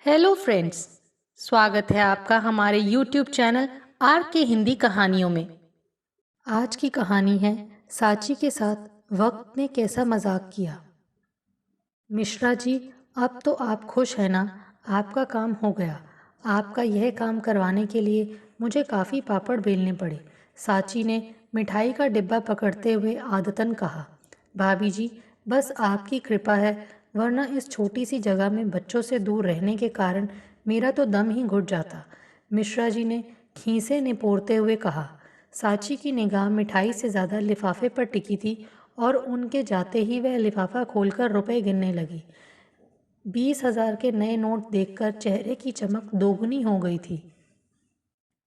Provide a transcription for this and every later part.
Hello friends. स्वागत है आपका हमारे यूट्यूब चैनल आर के हिंदी कहानियों में। आज की कहानी है साची के साथ वक्त ने कैसा मजाक किया। मिश्रा जी, अब तो आप खुश हैं ना? आपका काम हो गया। आपका यह काम करवाने के लिए मुझे काफ़ी पापड़ बेलने पड़े। साची ने मिठाई का डिब्बा पकड़ते हुए आदतन कहा। भाभी जी, बस आपकी कृपा है, वरना इस छोटी सी जगह में बच्चों से दूर रहने के कारण मेरा तो दम ही घुट जाता। मिश्रा जी ने खीसे निपोरते हुए कहा। साची की निगाह मिठाई से ज़्यादा लिफाफे पर टिकी थी और उनके जाते ही वह लिफाफा खोलकर रुपए गिनने लगी। 20,000 के नए नोट देखकर चेहरे की चमक दोगुनी हो गई थी।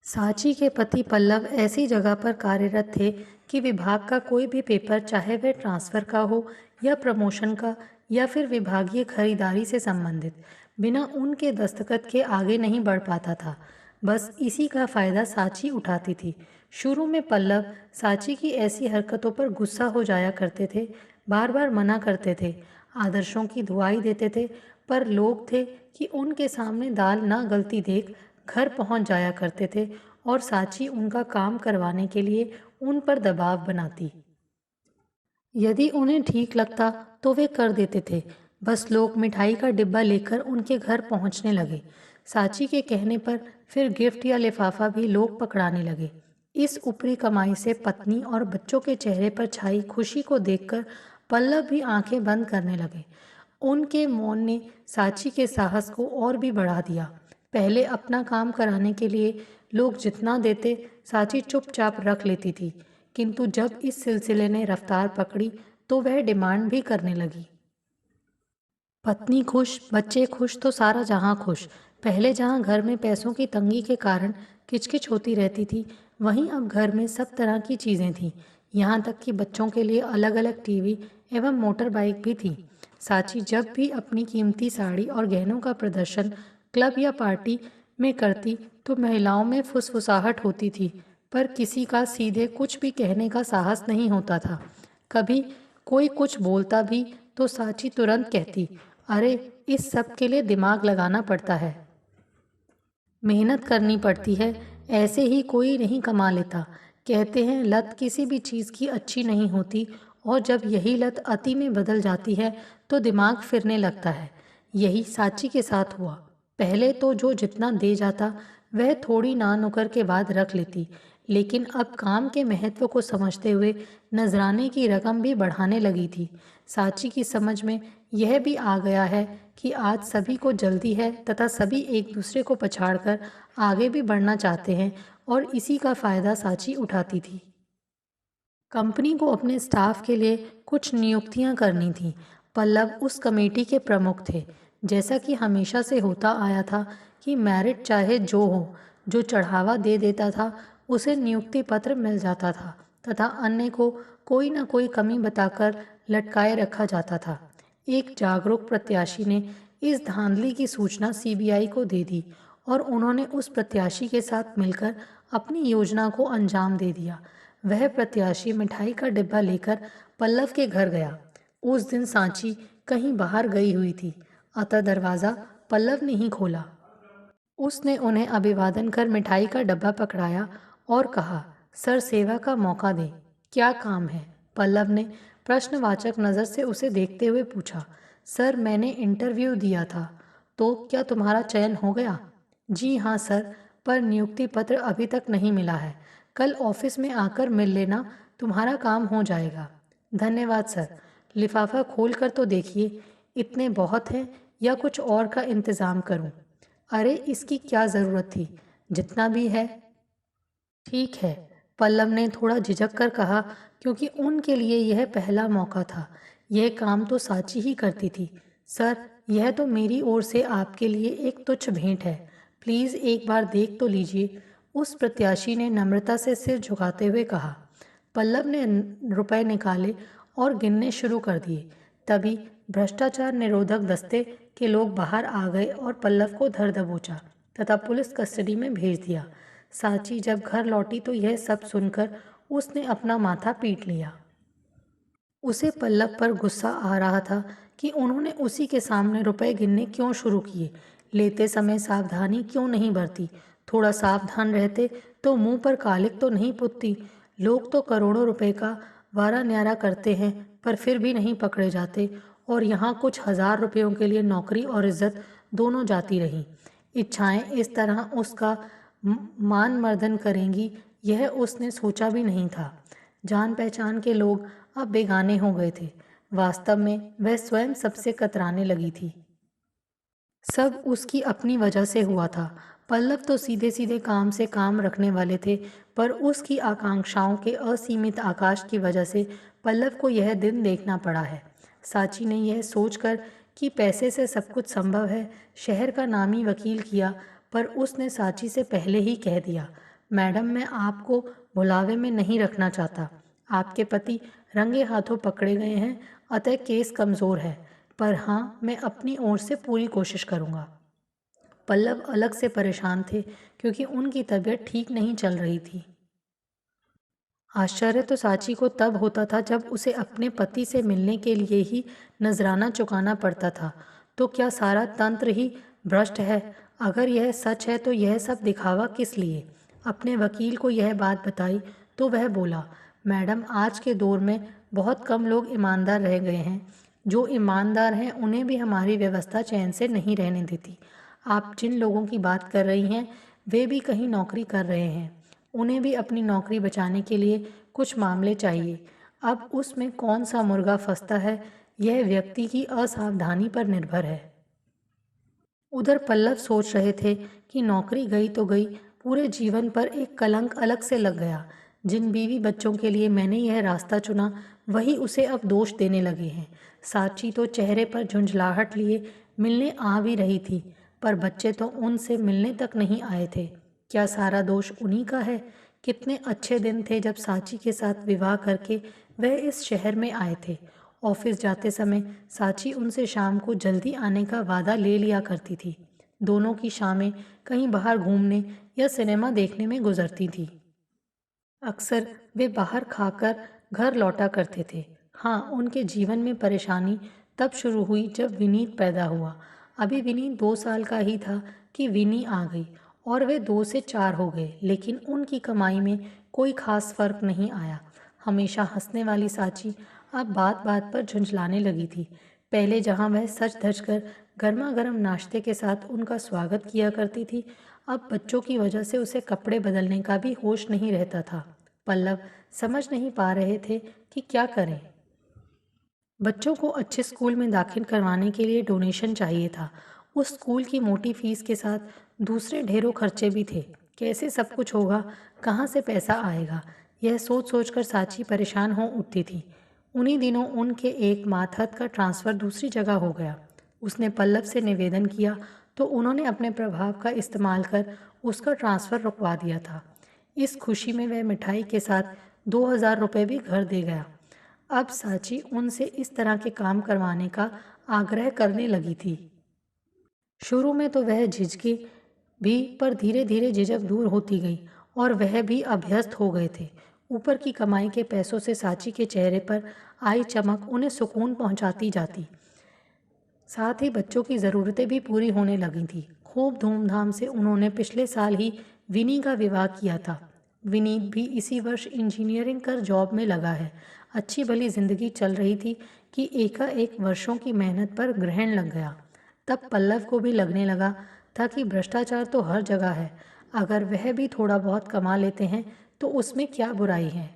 साची के पति पल्लव ऐसी जगह पर कार्यरत थे कि विभाग का कोई भी पेपर, चाहे वह ट्रांसफ़र का हो या प्रमोशन का या फिर विभागीय खरीदारी से संबंधित, बिना उनके दस्तखत के आगे नहीं बढ़ पाता था। बस इसी का फ़ायदा साची उठाती थी। शुरू में पल्लव साची की ऐसी हरकतों पर गुस्सा हो जाया करते थे, बार बार मना करते थे, आदर्शों की दुआई देते थे, पर लोग थे कि उनके सामने दाल ना गलती देख घर पहुंच जाया करते थे और साची उनका काम करवाने के लिए उन पर दबाव बनाती। यदि उन्हें ठीक लगता तो वे कर देते थे। बस लोग मिठाई का डिब्बा लेकर उनके घर पहुंचने लगे। साची के कहने पर फिर गिफ्ट या लिफाफा भी लोग पकड़ाने लगे। इस ऊपरी कमाई से पत्नी और बच्चों के चेहरे पर छाई खुशी को देखकर पल्लव भी आंखें बंद करने लगे। उनके मौन ने साची के साहस को और भी बढ़ा दिया। पहले अपना काम कराने के लिए लोग जितना देते, साची चुपचाप रख लेती थी, किंतु जब इस सिलसिले ने रफ्तार पकड़ी तो वह डिमांड भी करने लगी। पत्नी खुश, बच्चे खुश तो सारा जहां खुश। पहले जहां घर में पैसों की तंगी के कारण किचकिच होती रहती थी, वहीं अब घर में सब तरह की चीज़ें थीं। यहाँ तक कि बच्चों के लिए अलग अलग टीवी एवं मोटर बाइक भी थी। साची जब भी अपनी कीमती साड़ी और गहनों का प्रदर्शन क्लब या पार्टी में करती तो महिलाओं में फुसफुसाहट होती थी, पर किसी का सीधे कुछ भी कहने का साहस नहीं होता था। कभी कोई कुछ बोलता भी तो साची तुरंत कहती, अरे इस सब के लिए दिमाग लगाना पड़ता है, मेहनत करनी पड़ती है, ऐसे ही कोई नहीं कमा लेता। कहते हैं लत किसी भी चीज़ की अच्छी नहीं होती, और जब यही लत अति में बदल जाती है तो दिमाग फिरने लगता है। यही साची के साथ हुआ। पहले तो जो जितना दे जाता वह थोड़ी ना नुकर के बाद रख लेती, लेकिन अब काम के महत्व को समझते हुए नजराने की रकम भी बढ़ाने लगी थी। साची की समझ में यह भी आ गया है कि आज सभी को जल्दी है तथा सभी एक दूसरे को पछाड़कर आगे भी बढ़ना चाहते हैं, और इसी का फायदा साची उठाती थी। कंपनी को अपने स्टाफ के लिए कुछ नियुक्तियां करनी थी। पल्लव उस कमेटी के प्रमुख थे। जैसा कि हमेशा से होता आया था कि मेरिट चाहे जो हो, जो चढ़ावा दे देता था उसे नियुक्ति पत्र मिल जाता था तथा अन्य को कोई न कोई कमी बताकर लटकाए रखा जाता था। एक जागरूक प्रत्याशी ने इस धांधली की सूचना सीबीआई को दे दी और उन्होंने उस प्रत्याशी के साथ मिलकर अपनी योजना को अंजाम दे दिया। वह प्रत्याशी मिठाई का डिब्बा लेकर पल्लव के घर गया। उस दिन सांची कहीं बाहर गई हुई थी, अतः दरवाज़ा पल्लव ने ही खोला। उसने उन्हें अभिवादन कर मिठाई का डब्बा पकड़ाया और कहा, सर सेवा का मौका दें, क्या काम है? पल्लव ने प्रश्नवाचक नज़र से उसे देखते हुए पूछा। सर मैंने इंटरव्यू दिया था, तो क्या तुम्हारा चयन हो गया? जी हाँ सर, पर नियुक्ति पत्र अभी तक नहीं मिला है। कल ऑफिस में आकर मिल लेना, तुम्हारा काम हो जाएगा। धन्यवाद सर। लिफाफा खोल कर तो देखिए, इतने बहुत हैं या कुछ और का इंतज़ाम करूं? अरे इसकी क्या ज़रूरत थी, जितना भी है ठीक है, पल्लव ने थोड़ा झिझक कर कहा, क्योंकि उनके लिए यह पहला मौका था। यह काम तो साची ही करती थी। सर, यह तो मेरी ओर से आपके लिए एक तुच्छ भेंट है, प्लीज़ एक बार देख तो लीजिए, उस प्रत्याशी ने नम्रता से सिर झुकाते हुए कहा। पल्लव ने रुपए निकाले और गिनने शुरू कर दिए। तभी भ्रष्टाचार निरोधक दस्ते के लोग बाहर आ गए और पल्लव को धर दबोचा तथा पुलिस कस्टडी में भेज दिया। साची जब घर लौटी तो यह सब सुनकर उसने अपना माथा पीट लिया। उसे पल्लव पर गुस्सा आ रहा था कि उन्होंने उसी के सामने रुपए गिनने क्यों शुरू किए, लेते समय सावधानी क्यों नहीं बरती? थोड़ा सावधान रहते तो मुंह पर कालिक तो नहीं पुतती। लोग तो करोड़ों रुपए का वारा न्यारा करते हैं पर फिर भी नहीं पकड़े जाते, और यहाँ कुछ 1000 रुपयों के लिए नौकरी और इज्जत दोनों जाती रही। इच्छाएं इस तरह उसका मान मर्दन करेंगी, यह उसने सोचा भी नहीं था। जान पहचान के लोग अब बेगाने हो गए थे। वास्तव में वह स्वयं सबसे कतराने लगी थी। सब उसकी अपनी वजह से हुआ था। पल्लव तो सीधे सीधे काम से काम रखने वाले थे, पर उसकी आकांक्षाओं के असीमित आकाश की वजह से पल्लव को यह दिन देखना पड़ा है। साची ने यह सोचकर कि पैसे से सब कुछ संभव है, शहर का नामी वकील किया, पर उसने साची से पहले ही कह दिया, मैडम मैं आपको बुलावे में नहीं रखना चाहता। आपके पति रंगे हाथों पकड़े गए हैं, अतः केस कमज़ोर है, पर हाँ मैं अपनी ओर से पूरी कोशिश करूँगा। पल्लव अलग से परेशान थे क्योंकि उनकी तबीयत ठीक नहीं चल रही थी। आश्चर्य तो साची को तब होता था जब उसे अपने पति से मिलने के लिए ही नजराना चुकाना पड़ता था। तो क्या सारा तंत्र ही भ्रष्ट है? अगर यह सच है तो यह सब दिखावा किस लिए? अपने वकील को यह बात बताई तो वह बोला, मैडम आज के दौर में बहुत कम लोग ईमानदार रह गए हैं। जो ईमानदार हैं उन्हें भी हमारी व्यवस्था चैन से नहीं रहने देती। आप जिन लोगों की बात कर रही हैं वे भी कहीं नौकरी कर रहे हैं। उन्हें भी अपनी नौकरी बचाने के लिए कुछ मामले चाहिए। अब उसमें कौन सा मुर्गा फंसता है, यह व्यक्ति की असावधानी पर निर्भर है। उधर पल्लव सोच रहे थे कि नौकरी गई तो गई, पूरे जीवन पर एक कलंक अलग से लग गया। जिन बीवी बच्चों के लिए मैंने यह रास्ता चुना वही उसे अब दोष देने लगे हैं। साची तो चेहरे पर झुंझलाहट लिए मिलने आ भी रही थी, पर बच्चे तो उनसे मिलने तक नहीं आए थे। क्या सारा दोष उन्हीं का है? कितने अच्छे दिन थे जब साची के साथ विवाह करके वह इस शहर में आए थे। ऑफिस जाते समय साची उनसे शाम को जल्दी आने का वादा ले लिया करती थी। दोनों की शामें कहीं बाहर घूमने या सिनेमा देखने में गुजरती थी। अक्सर वे बाहर खाकर घर लौटा करते थे। हाँ, उनके जीवन में परेशानी तब शुरू हुई जब विनीत पैदा हुआ। अभी विनीत 2 साल का ही था कि विनी आ गई और वे 2 से 4 हो गए, लेकिन उनकी कमाई में कोई खास फर्क नहीं आया। हमेशा हंसने वाली साची अब बात बात पर झुंझलाने लगी थी। पहले जहाँ वह सच धज कर गर्मा गर्म नाश्ते के साथ उनका स्वागत किया करती थी, अब बच्चों की वजह से उसे कपड़े बदलने का भी होश नहीं रहता था। पल्लव समझ नहीं पा रहे थे कि क्या करें। बच्चों को अच्छे स्कूल में दाखिल करवाने के लिए डोनेशन चाहिए था। उस स्कूल की मोटी फीस के साथ दूसरे ढेरों खर्चे भी थे। कैसे सब कुछ होगा, कहाँ से पैसा आएगा, यह सोच सोचकर साची परेशान हो उठती थी। उन्हीं दिनों उनके एक मातहत का ट्रांसफ़र दूसरी जगह हो गया। उसने पल्लव से निवेदन किया तो उन्होंने अपने प्रभाव का इस्तेमाल कर उसका ट्रांसफ़र रुकवा दिया था। इस खुशी में वह मिठाई के साथ 2000 रुपये भी घर दे गया। अब साची उनसे इस तरह के काम करवाने का आग्रह करने लगी थी। शुरू में तो वह झिझकी भी, पर धीरे धीरे झिझक दूर होती गई और वह भी अभ्यस्त हो गए थे। ऊपर की कमाई के पैसों से साची के चेहरे पर आई चमक उन्हें सुकून पहुंचाती जाती। साथ ही बच्चों की ज़रूरतें भी पूरी होने लगी थी। खूब धूमधाम से उन्होंने पिछले साल ही विनी का विवाह किया था। विनीत भी इसी वर्ष इंजीनियरिंग कर जॉब में लगा है। अच्छी भली जिंदगी चल रही थी कि एकाएक वर्षों की मेहनत पर ग्रहण लग गया। तब पल्लव को भी लगने लगा था कि भ्रष्टाचार तो हर जगह है, अगर वह भी थोड़ा बहुत कमा लेते हैं तो उसमें क्या बुराई है।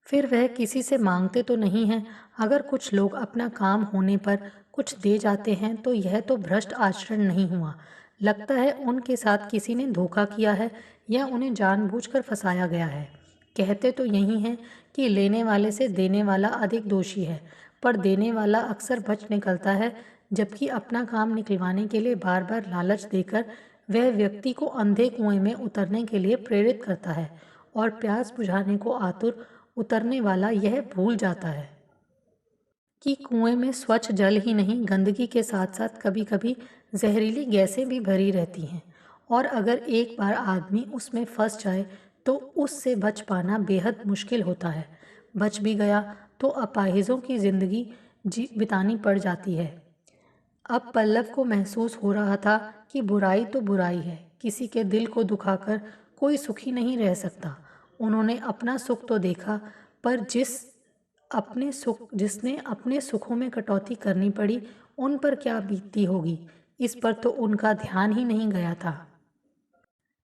फिर वह किसी से मांगते तो नहीं हैं। अगर कुछ लोग अपना काम होने पर कुछ दे जाते हैं तो यह तो भ्रष्ट आचरण नहीं हुआ। लगता है उनके साथ किसी ने धोखा किया है या उन्हें जानबूझकर फंसाया गया है। कहते तो यही हैं कि लेने वाले से देने वाला अधिक दोषी है, पर देने वाला अक्सर बच निकलता है, जबकि अपना काम निकलवाने के लिए बार बार लालच देकर वह व्यक्ति को अंधे कुएं में उतरने के लिए प्रेरित करता है, और प्यास बुझाने को आतुर उतरने वाला यह भूल जाता है कि कुएं में स्वच्छ जल ही नहीं, गंदगी के साथ साथ कभी कभी जहरीली गैसें भी भरी रहती हैं, और अगर एक बार आदमी उसमें फंस जाए तो उससे बच पाना बेहद मुश्किल होता है। बच भी गया तो अपाहिजों की जिंदगी बितानी पड़ जाती है। अब पल्लव को महसूस हो रहा था कि बुराई तो बुराई है, किसी के दिल को दुखाकर कोई सुखी नहीं रह सकता। उन्होंने अपना सुख तो देखा, पर जिसने अपने सुखों में कटौती करनी पड़ी, उन पर क्या बीतती होगी, इस पर तो उनका ध्यान ही नहीं गया था।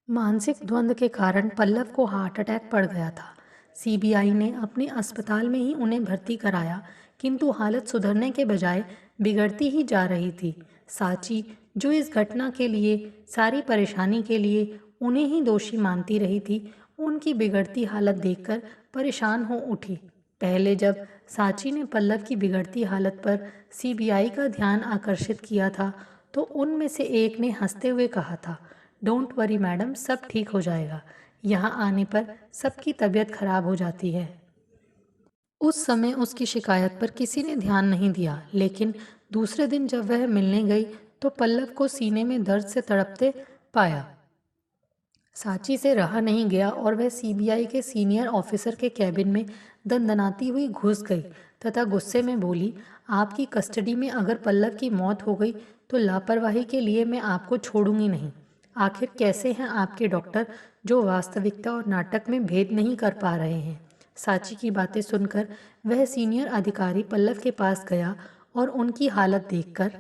मानसिक द्वंद्व के कारण पल्लव को हार्ट अटैक पड़ गया था। सीबीआई ने अपने अस्पताल में ही उन्हें भर्ती कराया, किंतु हालत सुधरने के बजाय बिगड़ती ही जा रही थी। साची, जो इस घटना के लिए, सारी परेशानी के लिए उन्हें ही दोषी मानती रही थी, उनकी बिगड़ती हालत देखकर परेशान हो उठी। पहले जब साची ने पल्लव की बिगड़ती हालत पर सीबीआई का ध्यान आकर्षित किया था, तो उनमें से एक ने हंसते हुए कहा था, डोंट वरी मैडम, सब ठीक हो जाएगा। यहाँ आने पर सबकी तबीयत खराब हो जाती है। उस समय उसकी शिकायत पर किसी ने ध्यान नहीं दिया, लेकिन दूसरे दिन जब वह मिलने गई तो पल्लव को सीने में दर्द से तड़पते पाया। साची से रहा नहीं गया और वह सीबीआई के सीनियर ऑफिसर के कैबिन में दनदनाती हुई घुस गई तथा गुस्से में बोली, आपकी कस्टडी में अगर पल्लव की मौत हो गई तो लापरवाही के लिए मैं आपको छोड़ूंगी नहीं। आखिर कैसे हैं आपके डॉक्टर जो वास्तविकता और नाटक में भेद नहीं कर पा रहे हैं। साची की बातें सुनकर वह सीनियर अधिकारी पल्लव के पास गया और उनकी हालत देखकर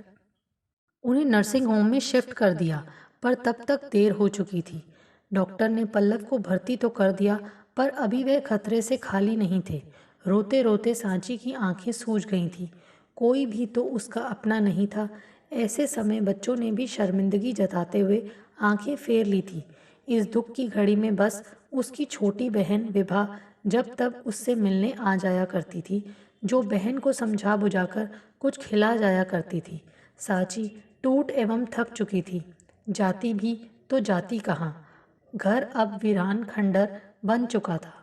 उन्हें नर्सिंग होम में शिफ्ट कर दिया, पर तब तक देर हो चुकी थी। डॉक्टर ने पल्लव को भर्ती तो कर दिया, पर अभी वह खतरे से खाली नहीं थे। रोते रोते सांची की आंखें सूज गई थीं। कोई भी तो उसका अपना नहीं था। ऐसे समय बच्चों ने भी शर्मिंदगी जताते हुए आंखें फेर ली थी। इस दुख की घड़ी में बस उसकी छोटी बहन विभा जब तब उससे मिलने आ जाया करती थी, जो बहन को समझा बुझाकर कुछ खिला जाया करती थी। साची टूट एवं थक चुकी थी। जाती भी तो जाती कहाँ। घर अब वीरान खंडर बन चुका था।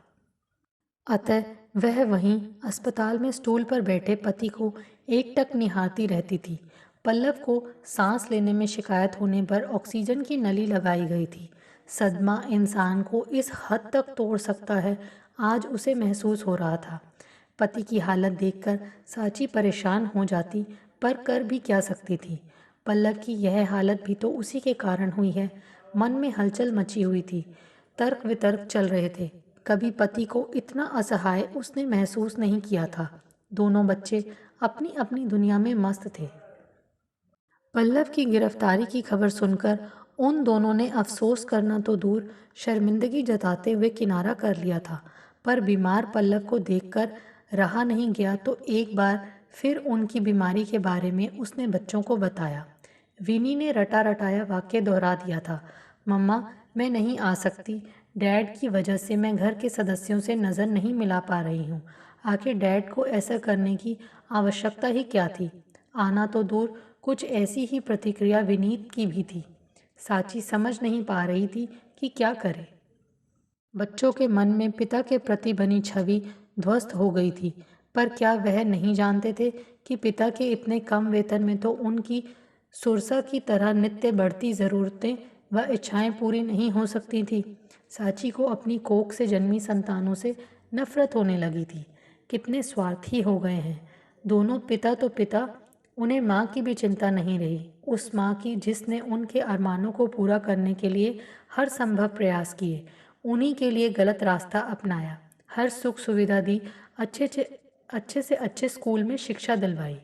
अतः वह वहीं अस्पताल में स्टूल पर बैठे पति को एकटक निहारती रहती थी। पल्लव को सांस लेने में शिकायत होने पर ऑक्सीजन की नली लगाई गई थी। सदमा इंसान को इस हद तक तोड़ सकता है, आज उसे महसूस हो रहा था। पति की हालत देखकर साची परेशान हो जाती, पर कर भी क्या सकती थी। पल्लव की यह हालत भी तो उसी के कारण हुई है। मन में हलचल मची हुई थी, तर्क वितर्क चल रहे थे। कभी पति को इतना असहाय उसने महसूस नहीं किया था। दोनों बच्चे अपनी अपनी दुनिया में मस्त थे। पल्लव की गिरफ्तारी की खबर सुनकर उन दोनों ने अफसोस करना तो दूर, शर्मिंदगी जताते हुए किनारा कर लिया था। पर बीमार पल्लव को देखकर रहा नहीं गया तो एक बार फिर उनकी बीमारी के बारे में उसने बच्चों को बताया। विनी ने रटा रटाया वाक्य दोहरा दिया था, मम्मा मैं नहीं आ सकती, डैड की वजह से मैं घर के सदस्यों से नज़र नहीं मिला पा रही हूँ। आखिर डैड को ऐसा करने की आवश्यकता ही क्या थी। आना तो दूर, कुछ ऐसी ही प्रतिक्रिया विनीत की भी थी। साची समझ नहीं पा रही थी कि क्या करे। बच्चों के मन में पिता के प्रति बनी छवि ध्वस्त हो गई थी, पर क्या वह नहीं जानते थे कि पिता के इतने कम वेतन में तो उनकी सुरसा की तरह नित्य बढ़ती ज़रूरतें व इच्छाएं पूरी नहीं हो सकती थी। साची को अपनी कोख से जन्मी संतानों से नफरत होने लगी थी। कितने स्वार्थी हो गए हैं दोनों। पिता तो पिता, उन्हें माँ की भी चिंता नहीं रही। उस माँ की जिसने उनके अरमानों को पूरा करने के लिए हर संभव प्रयास किए, उन्हीं के लिए गलत रास्ता अपनाया, हर सुख सुविधा दी, अच्छे से अच्छे स्कूल में शिक्षा दिलवाई,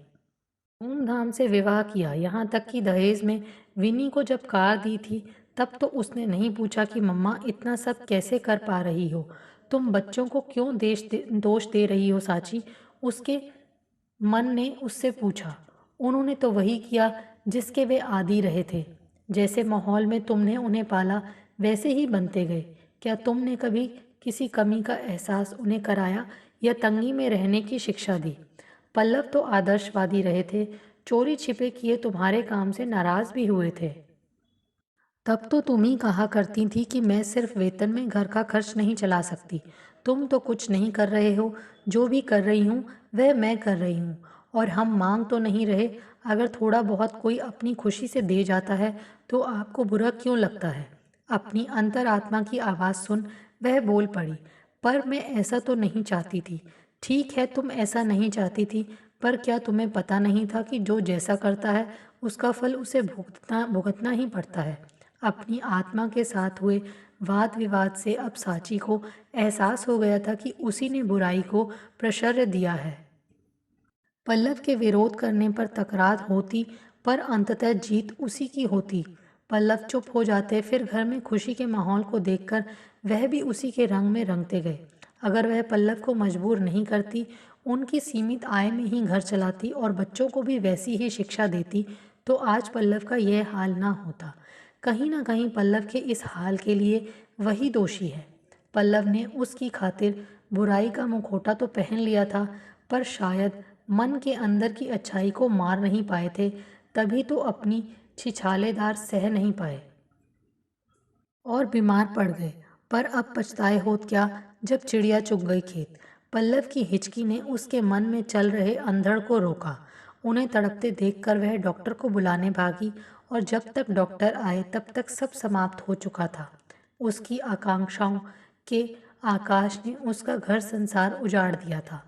धूमधाम से विवाह किया। यहाँ तक कि दहेज में विनी को जब कार दी थी तब तो उसने नहीं पूछा कि मम्मा इतना सब कैसे कर पा रही हो, तुम बच्चों को क्यों दोष दे रही हो साची। उसके मन ने उससे पूछा। उन्होंने तो वही किया जिसके वे आदी रहे थे। जैसे माहौल में तुमने उन्हें पाला वैसे ही बनते गए। क्या तुमने कभी किसी कमी का एहसास उन्हें कराया या तंगी में रहने की शिक्षा दी। पल्लव तो आदर्शवादी रहे थे, चोरी छिपे किए तुम्हारे काम से नाराज भी हुए थे। तब तो तुम ही कहा करती थी कि मैं सिर्फ वेतन में घर का खर्च नहीं चला सकती। तुम तो कुछ नहीं कर रहे हो, जो भी कर रही हूँ वह मैं कर रही हूँ, और हम मांग तो नहीं रहे। अगर थोड़ा बहुत कोई अपनी खुशी से दे जाता है तो आपको बुरा क्यों लगता है। अपनी अंतरात्मा की आवाज़ सुन वह बोल पड़ी, पर मैं ऐसा तो नहीं चाहती थी। ठीक है तुम ऐसा नहीं चाहती थी, पर क्या तुम्हें पता नहीं था कि जो जैसा करता है उसका फल उसे भुगतना भुगतना ही पड़ता है। अपनी आत्मा के साथ हुए वाद विवाद से अब साची को एहसास हो गया था कि उसी ने बुराई को प्रश्रय दिया है। पल्लव के विरोध करने पर तकरार होती, पर अंततः जीत उसी की होती। पल्लव चुप हो जाते, फिर घर में खुशी के माहौल को देखकर वह भी उसी के रंग में रंगते गए। अगर वह पल्लव को मजबूर नहीं करती, उनकी सीमित आय में ही घर चलाती और बच्चों को भी वैसी ही शिक्षा देती, तो आज पल्लव का यह हाल ना होता। कहीं ना कहीं पल्लव के इस हाल के लिए वही दोषी है। पल्लव ने उसकी खातिर बुराई का मुखौटा तो पहन लिया था, पर शायद मन के अंदर की अच्छाई को मार नहीं पाए थे, तभी तो अपनी छिछालेदार सह नहीं पाए और बीमार पड़ गए। पर अब पछताए होत क्या, जब चिड़िया चुग गई खेत। पल्लव की हिचकी ने उसके मन में चल रहे अंधड़ को रोका। उन्हें तड़पते देखकर वह डॉक्टर को बुलाने भागी, और जब तक डॉक्टर आए तब तक सब समाप्त हो चुका था। उसकी आकांक्षाओं के आकाश ने उसका घर संसार उजाड़ दिया था।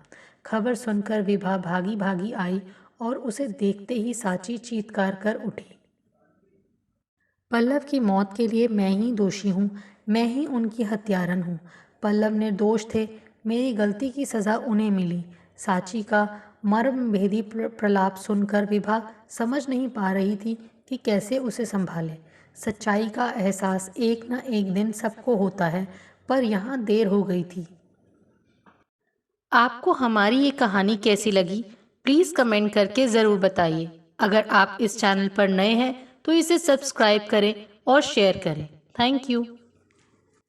खबर सुनकर विभा भागी भागी आई और उसे देखते ही साची चीत्कार कर उठी। पल्लव की मौत के लिए मैं ही दोषी हूँ, मैं ही उनकी हत्यारन हूँ। पल्लव निर्दोष थे, मेरी गलती की सज़ा उन्हें मिली। साची का मर्म भेदी प्रलाप सुनकर विभा समझ नहीं पा रही थी कि कैसे उसे संभाले। सच्चाई का एहसास एक न एक दिन सबको होता है, पर यहाँ देर हो गई थी। आपको हमारी ये कहानी कैसी लगी, प्लीज़ कमेंट करके ज़रूर बताइए। अगर आप इस चैनल पर नए हैं तो इसे सब्सक्राइब करें और शेयर करें। Thank you.